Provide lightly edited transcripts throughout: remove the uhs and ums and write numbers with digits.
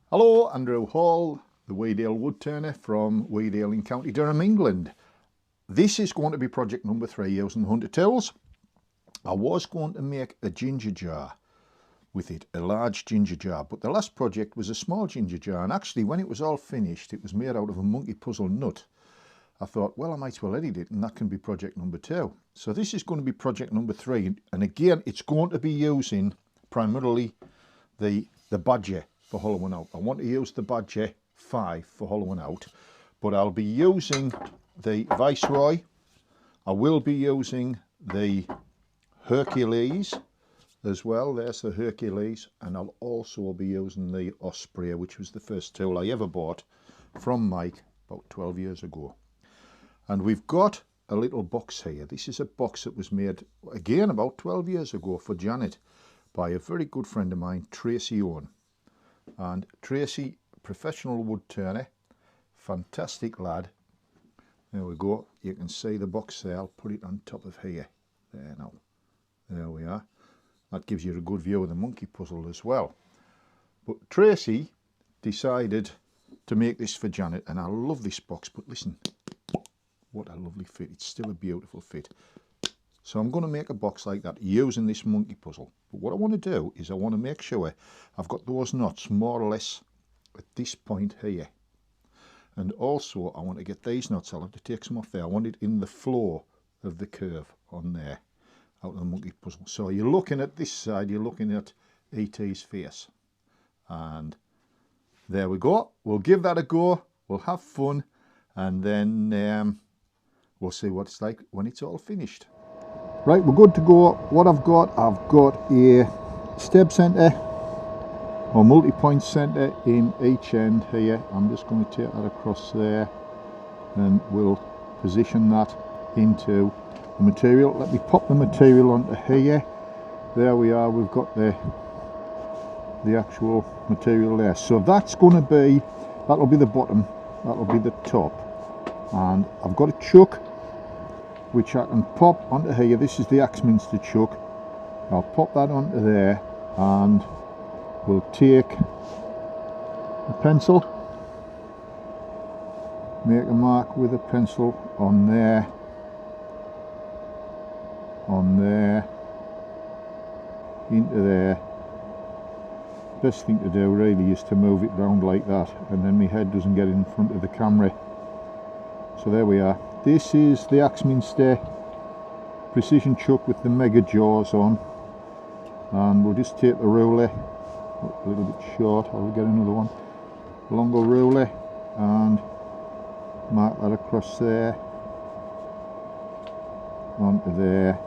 Hello, Andrew Hall, the Weedale wood turner from Weedale in County Durham, England. This is going to be project number 3 using the Hunter tools. I was going to make a ginger jar with it, a large ginger jar, but the last project was a small ginger jar, and actually when it was all finished it was made out of a monkey puzzle nut. I thought, well, I might as well edit it and that can be project number 2. So this is going to be project number 3, and again it's going to be using primarily the Badger for hollowing out. I want to use the Badger 5 for hollowing out, but I'll be using the Viceroy, I will be using the Hercules as well, there's the Hercules, and I'll also be using the Osprey, which was the first tool I ever bought from Mike about 12 years ago. And we've got a little box here. This is a box that was made again about 12 years ago for Janet by a very good friend of mine, Tracy Owen. And Tracy, professional wood turner, fantastic lad. There we go, you can see the box there. I'll put it on top of here. There now, there we are. That gives you a good view of the monkey puzzle as well. But Tracy decided to make this for Janet, and I love this box, but listen, what a lovely fit. It's still a beautiful fit. So I'm going to make a box like that using this monkey puzzle. But what I want to do is I want to make sure I've got those knots more or less at this point here. And also I want to get these knots, I'll have to take some off there. I want it in the flow of the curve on there, out of the monkey puzzle. So you're looking at this side, you're looking at E.T.'s face. And there we go. We'll give that a go. We'll have fun. And then we'll see what it's like when it's all finished. Right, we're good to go. What I've got a step centre or multi-point centre in each end here. I'm just going to take that across there and we'll position that into the material. Let me pop the material onto here. There we are, we've got the actual material there. So that's going to be, that'll be the bottom, that'll be the top. And I've got a chuck which I can pop onto here. This is the Axminster chuck. I'll pop that onto there and we'll take a pencil, make a mark with a pencil on there, into there. Best thing to do really is to move it round like that, and then my head doesn't get in front of the camera. So there we are. This is the Axminster precision chuck with the mega jaws on, and we'll just take the ruler, a little bit short, I'll get another one, longer ruler, and mark that across there, onto there.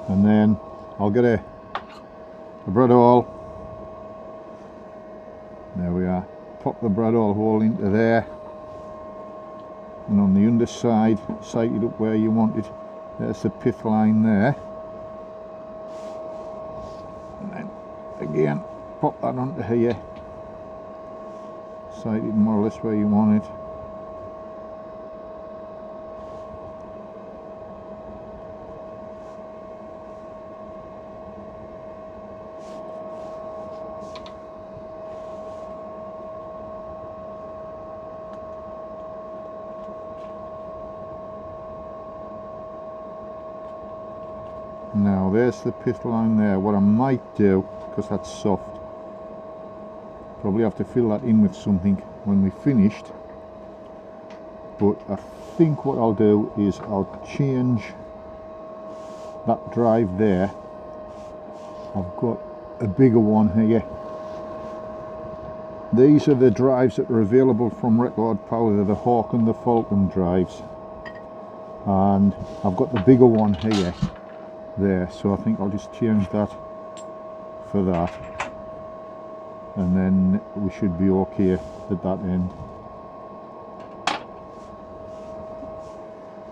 And then I'll get a brad awl. There we are. Pop the brad awl hole into there, and on the underside sight it up where you want it. There's the pith line there, and then again pop that onto here, sight it more or less where you want it. Now there's the pith line there. What I might do, because that's soft, probably have to fill that in with something when we're finished, but I think what I'll do is I'll change that drive there. I've got a bigger one here. These are the drives that are available from Record Power. They're the Hawk and the Falcon drives, and I've got the bigger one here there, so I think I'll just change that for that, and then we should be okay at that end.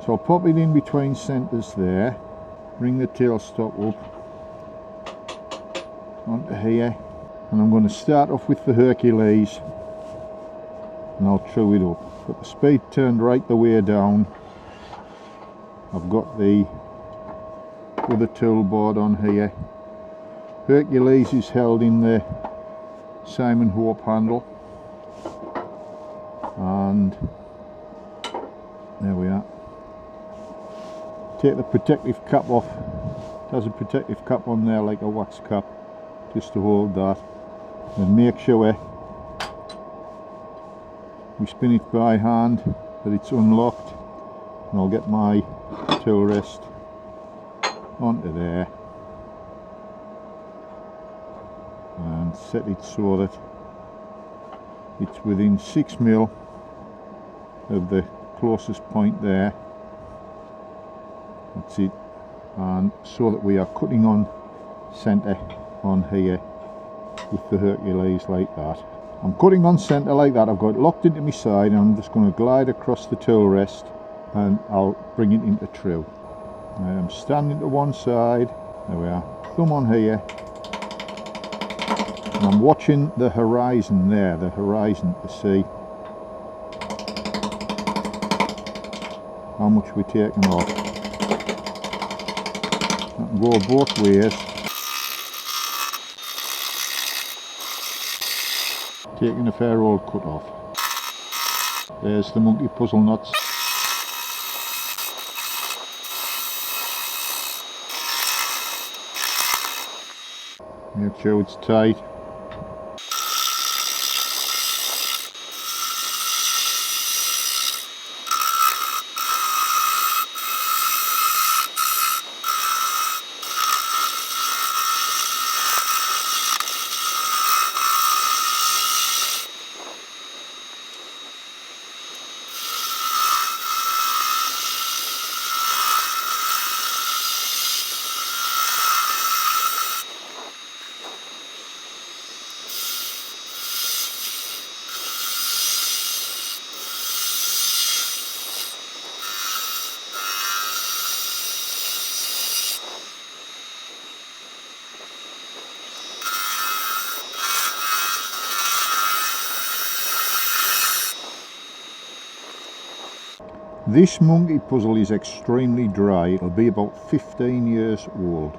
So I'll pop it in between centres there, bring the tailstock up onto here, and I'm going to start off with the Hercules and I'll true it up. Got the speed turned right the way down. I've got the with a toolboard on here, Hercules is held in the Simon Hope handle, and there we are. Take the protective cap off. It has a protective cap on there like a wax cap, just to hold that, and make sure we spin it by hand that it's unlocked, and I'll get my tool rest onto there and set it so that it's within 6mm of the closest point there. That's it, and so that we are cutting on centre on here with the Hercules like that. I'm cutting on centre like that. I've got it locked into my side, and I'm just going to glide across the tool rest and I'll bring it into true. I'm standing to one side, there we are, thumb on here, and I'm watching the horizon there, the horizon, to see how much we're taking off. I can go both ways, taking a fair old cut off. There's the monkey puzzle knots. Make sure it's tight. This monkey puzzle is extremely dry. It'll be about 15 years old.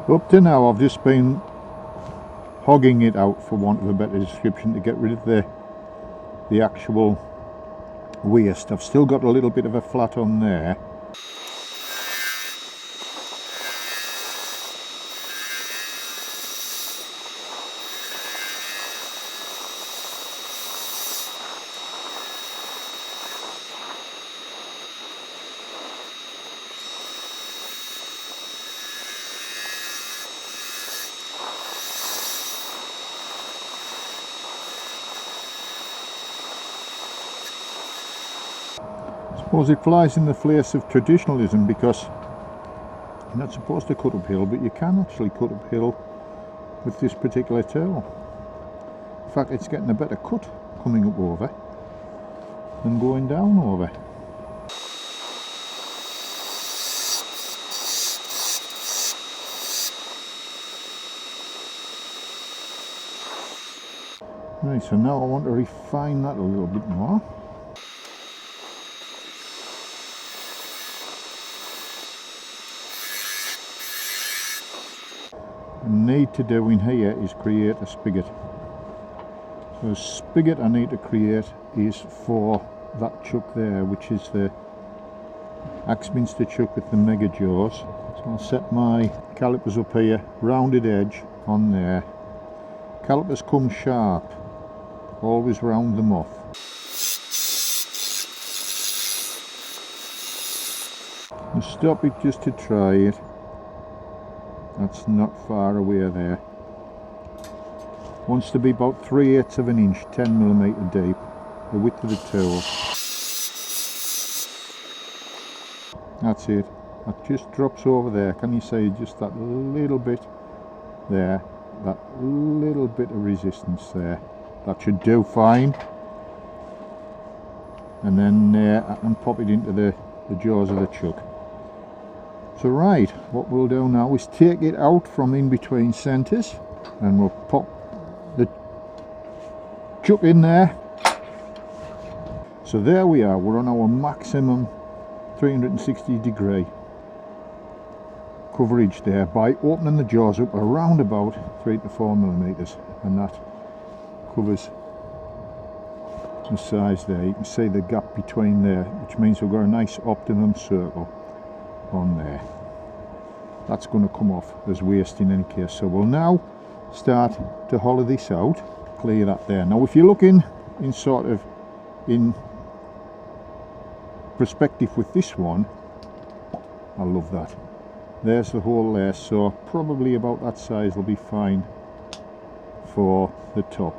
Up to now I've just been hogging it out, for want of a better description, to get rid of the actual waste. I've still got a little bit of a flat on there. I suppose it flies in the face of traditionalism, because you're not supposed to cut uphill, but you can actually cut uphill with this particular tool. In fact, it's getting a better cut coming up over than going down over. Right, so now I want to refine that a little bit more. Need to do in here is create a spigot. So the spigot I need to create is for that chuck there, which is the Axminster chuck with the mega jaws. So I'll set my calipers up here, rounded edge on there. Calipers come sharp, always round them off. And stop it just to try it. That's not far away there. Wants to be about 3/8 of an inch, 10mm deep, the width of the tool. That's it. That just drops over there. Can you see just that little bit there? That little bit of resistance there. That should do fine. And then I can pop it into the jaws of the chuck. So right, what we'll do now is take it out from in between centres, and we'll pop the chuck in there. So there we are, we're on our maximum 360 degree coverage there by opening the jaws up around about 3 to 4 millimeters, and that covers the size there. You can see the gap between there, which means we've got a nice optimum circle on there. That's going to come off as waste in any case. So we'll now start to hollow this out, clear that there. Now if you're looking in sort of in perspective with this one, I love that. There's the hole there, so probably about that size will be fine for the top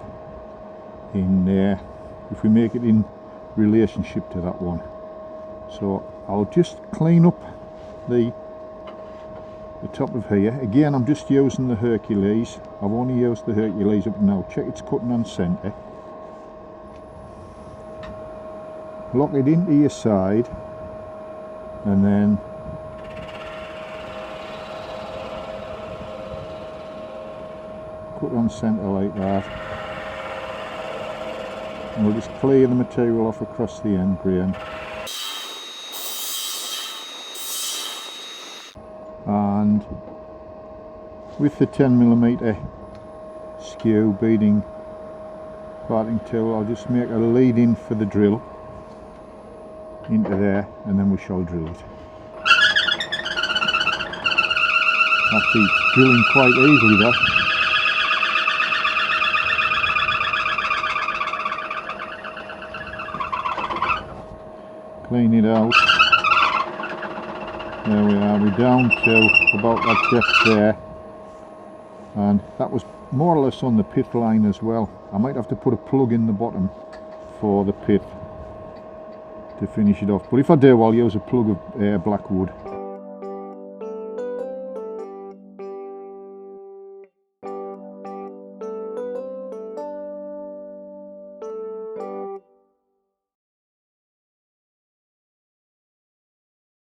in there if we make it in relationship to that one. So I'll just clean up the top of here. Again, I'm just using the Hercules. I've only used the Hercules up now. Check it's cutting on centre. Lock it into your side, and then cut on centre like that. And we'll just clear the material off across the end grain. And with the 10mm skew beading parting tool, I'll just make a lead in for the drill into there, and then we shall drill it. Actually drilling quite easily there. Clean it out. There we are, we're down to about that depth there, and that was more or less on the pith line as well. I might have to put a plug in the bottom for the pith to finish it off, but if I do, I'll use a plug of black wood.